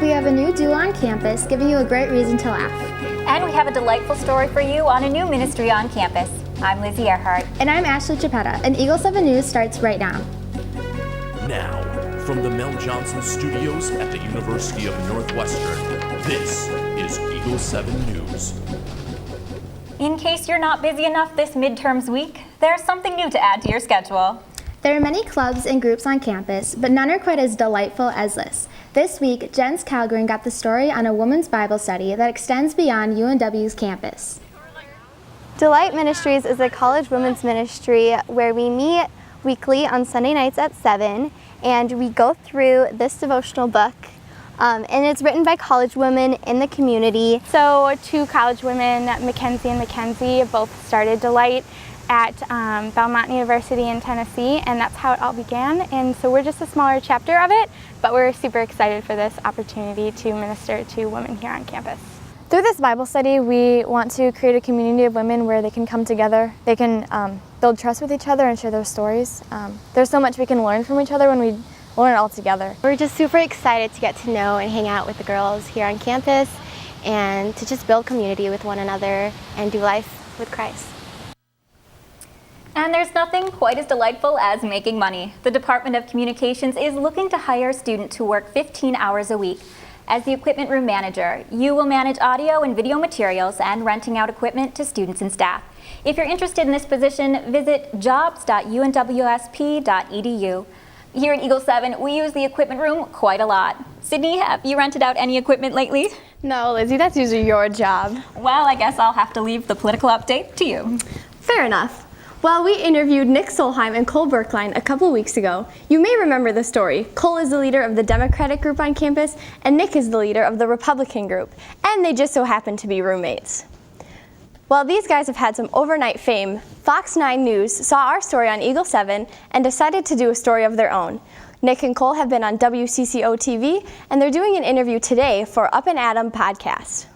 We have a new duo on campus giving you a great reason to laugh. And we have a delightful story for you on a new ministry on campus. I'm Lizzie Arehart. And I'm Ashley Chiappetta, and Eagle 7 News starts right now. Now, from the Mel Johnson Studios at the University of Northwestern, this is Eagle 7 News. In case you're not busy enough this midterms week, there's something new to add to your schedule. There are many clubs and groups on campus, but none are quite as delightful as this. This week, Jens Kallgren got the story on a women's Bible study that extends beyond UNW's campus. Delight Ministries is a college women's ministry where we meet weekly on Sunday nights at 7, and we go through this devotional book. And it's written by college women in the community. So 2 college women, Mackenzie and Mackenzie, both started Delight at Belmont University in Tennessee, and that's how it all began. And so we're just a smaller chapter of it, but we're super excited for this opportunity to minister to women here on campus. Through this Bible study, we want to create a community of women where they can come together, they can build trust with each other and share their stories. There's so much we can learn from each other when we learn it all together. We're just super excited to get to know and hang out with the girls here on campus and to just build community with one another and do life with Christ. And there's nothing quite as delightful as making money. The Department of Communications is looking to hire a student to work 15 hours a week. As the equipment room manager, you will manage audio and video materials and renting out equipment to students and staff. If you're interested in this position, visit jobs.unwsp.edu. Here at Eagle 7, we use the equipment room quite a lot. Sydney, have you rented out any equipment lately? No, Lizzie, that's usually your job. Well, I guess I'll have to leave the political update to you. Fair enough. Well, we interviewed Nick Solheim and Cole Berkline a couple weeks ago. You may remember the story. Cole is the leader of the Democratic group on campus, and Nick is the leader of the Republican group, and they just so happen to be roommates. Well, these guys have had some overnight fame. Fox 9 News saw our story on Eagle 7 and decided to do a story of their own. Nick and Cole have been on WCCO TV, and they're doing an interview today for Up and Adam podcast.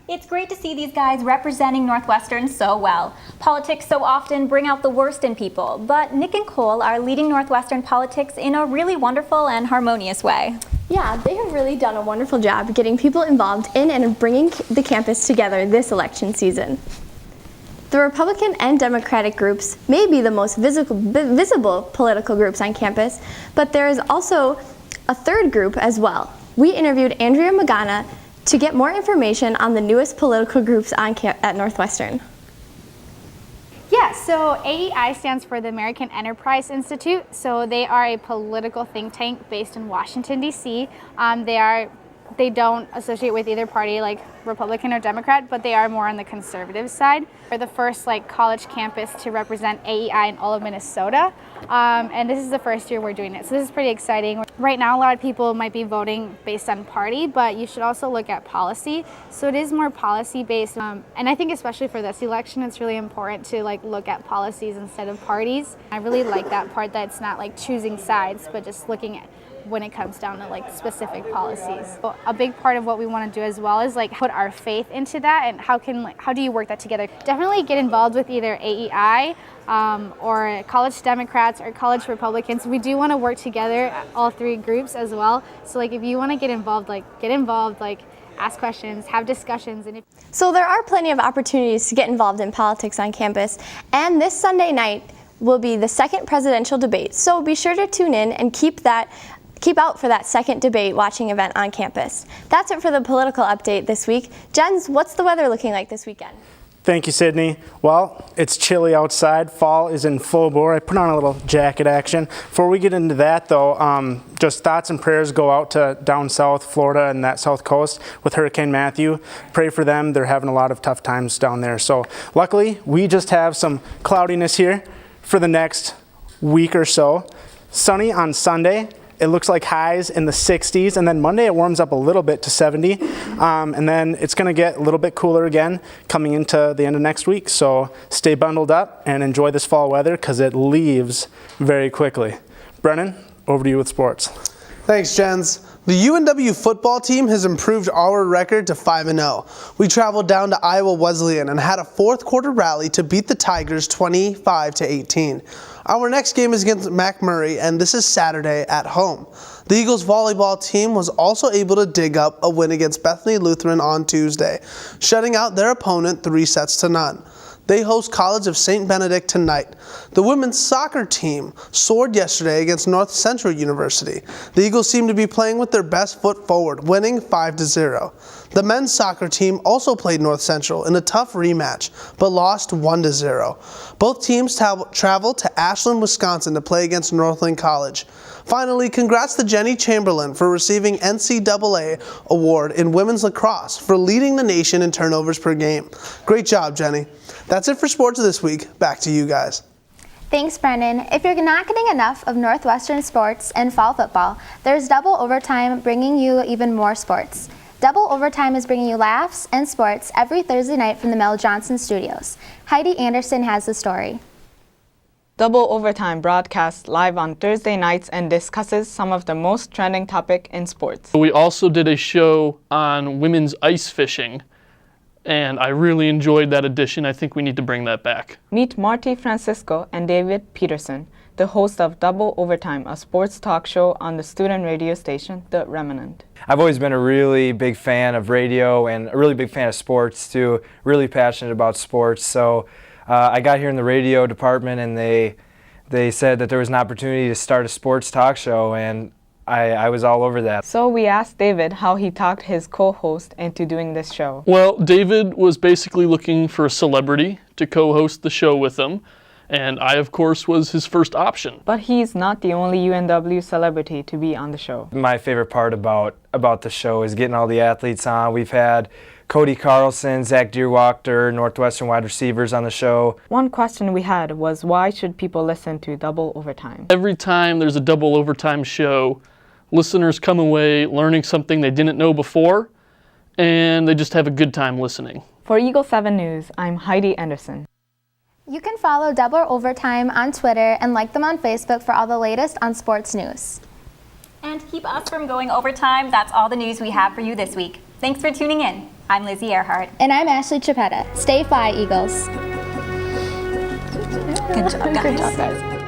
It's great to see these guys representing Northwestern so well. Politics so often bring out the worst in people, but Nick and Cole are leading Northwestern politics in a really wonderful and harmonious way. Yeah, they have really done a wonderful job getting people involved in and bringing the campus together this election season. The Republican and Democratic groups may be the most visible political groups on campus, but there is also a third group as well. We interviewed Andrea Magana to get more information on the newest political groups on at Northwestern. Yeah, so AEI stands for the American Enterprise Institute. So they are a political think tank based in Washington, D.C. They don't associate with either party, like Republican or Democrat, but they are more on the conservative side. We're the first college campus to represent AEI in all of Minnesota, and this is the first year we're doing it. So this is pretty exciting. Right now, a lot of people might be voting based on party, but you should also look at policy. So it is more policy based, and I think especially for this election, it's really important to look at policies instead of parties. I really like that part, that it's not choosing sides, but just looking at when it comes down to specific policies. So a big part of what we want to do as well is put our faith into that, and how do you work that together? Definitely get involved with either AEI or college Democrats or college Republicans. We do want to work together, all 3 groups as well. So if you want to get involved, ask questions, have discussions. So there are plenty of opportunities to get involved in politics on campus, and this Sunday night will be the second presidential debate. So be sure to tune in and keep out for that second debate watching event on campus. That's it for the political update this week. Jens, what's the weather looking like this weekend? Thank you, Sydney. Well, it's chilly outside. Fall is in full bore. I put on a little jacket action. Before we get into that, though, just thoughts and prayers go out to down south Florida and that south coast with Hurricane Matthew. Pray for them. They're having a lot of tough times down there. So luckily, we just have some cloudiness here for the next week or so. Sunny on Sunday. It looks like highs in the 60s, and then Monday it warms up a little bit to 70, and then it's going to get a little bit cooler again coming into the end of next week. So stay bundled up and enjoy this fall weather because it leaves very quickly. Brennan, over to you with sports. Thanks, Jens. The UNW football team has improved our record to 5-0. We traveled down to Iowa Wesleyan and had a fourth quarter rally to beat the Tigers 25-18. Our next game is against McMurray, and this is Saturday at home. The Eagles volleyball team was also able to dig up a win against Bethany Lutheran on Tuesday, shutting out their opponent 3-0. They host College of St. Benedict tonight. The women's soccer team soared yesterday against North Central University. The Eagles seem to be playing with their best foot forward, winning 5-0. The men's soccer team also played North Central in a tough rematch, but lost 1-0. Both teams traveled to Ashland, Wisconsin to play against Northland College. Finally, congrats to Jenny Chamberlain for receiving NCAA award in women's lacrosse for leading the nation in turnovers per game. Great job, Jenny. That's it for sports this week. Back to you guys. Thanks, Brennan. If you're not getting enough of Northwestern sports and fall football, there's Double Overtime bringing you even more sports. Double Overtime is bringing you laughs and sports every Thursday night from the Mel Johnson Studios. Heidi Anderson has the story. Double Overtime broadcasts live on Thursday nights and discusses some of the most trending topic in sports. We also did a show on women's ice fishing, and I really enjoyed that edition. I think we need to bring that back. Meet Marty Francisco and David Peterson, the host of Double Overtime, a sports talk show on the student radio station, The Remnant. I've always been a really big fan of radio and a really big fan of sports too, really passionate about sports. So I got here in the radio department and they said that there was an opportunity to start a sports talk show, and I was all over that. So we asked David how he talked his co-host into doing this show. Well, David was basically looking for a celebrity to co-host the show with him, and I, of course, was his first option. But he's not the only UNW celebrity to be on the show. My favorite part about the show is getting all the athletes on. We've had Cody Carlson, Zach Deerwachter, Northwestern wide receivers on the show. One question we had was, why should people listen to Double Overtime? Every time there's a Double Overtime show, listeners come away learning something they didn't know before, and they just have a good time listening. For Eagle 7 News, I'm Heidi Anderson. You can follow Double Overtime on Twitter and like them on Facebook for all the latest on sports news. And to keep us from going overtime, that's all the news we have for you this week. Thanks for tuning in. I'm Lizzie Arehart. And I'm Ashley Chiappetta. Stay fly, Eagles. Good job, guys. Good job, guys.